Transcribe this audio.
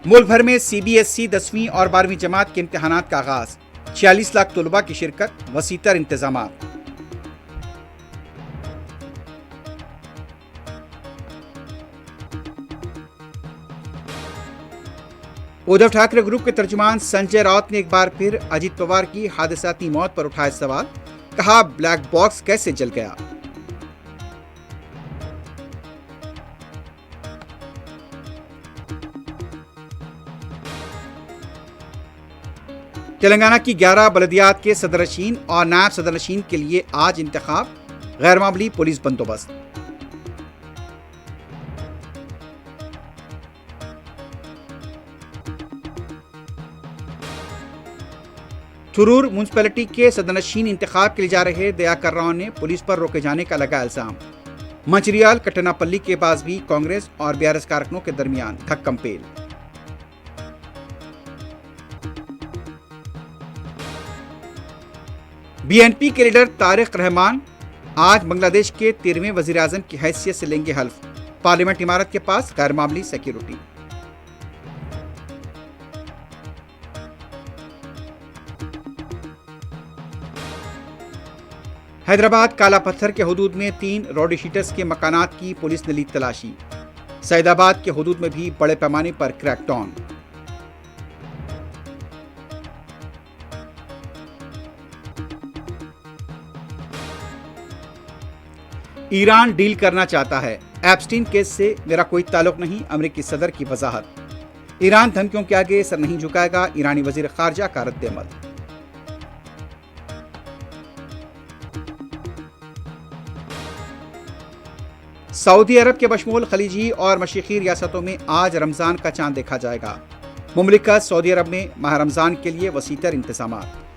ملک بھر میں CBSE 10ویں اور 12ویں جماعت کے امتحانات کا آغاز، 46 لاکھ طلباء کی شرکت، وسیع تر انتظامات۔ ادھو ٹھاکرے گروپ کے ترجمان سنجے راؤت نے ایک بار پھر اجیت پوار کی حادثاتی موت پر اٹھایا سوال، کہا بلیک باکس کیسے جل گیا۔ تلنگانہ کی 11 بلدیات کے صدرنشین اور نائب صدرنشین کے لیے آج انتخاب، غیر معمولی پولیس بندوبست۔ تھرور میونسپلٹی کے صدرنشین انتخاب کے لیے جا رہے دیاکر راؤ نے پولیس پر روکے جانے کا لگایا الزام۔ منچریال کٹنا پلی کے پاس بھی کانگریس اور BRS کارکنوں کے درمیان دھکم پیل۔ BNP کے لیڈر طارق رحمان آج بنگلہ دیش کے 13ویں وزیر اعظم کی حیثیت سے لیں گے حلف، پارلیمنٹ عمارت کے پاس غیر معمولی سیکیورٹی۔ حیدرآباد کالا پتھر کے حدود میں 3 راؤڈی شیٹرز کے مکانات کی پولیس نے لی تلاشی، سعید آباد کے حدود میں بھی بڑے پیمانے پر کریک ڈاؤن۔ ایران ڈیل کرنا چاہتا ہے، ایپسٹین کیس سے میرا کوئی تعلق نہیں، امریکی صدر کی وضاحت۔ ایران دھمکیوں کے آگے سر نہیں جھکائے گا، ایرانی وزیر خارجہ کا رد عمل۔ سعودی عرب کے بشمول خلیجی اور مشرقی ریاستوں میں آج رمضان کا چاند دیکھا جائے گا، مملکت سعودی عرب میں ماہ رمضان کے لیے وسیع تر انتظامات۔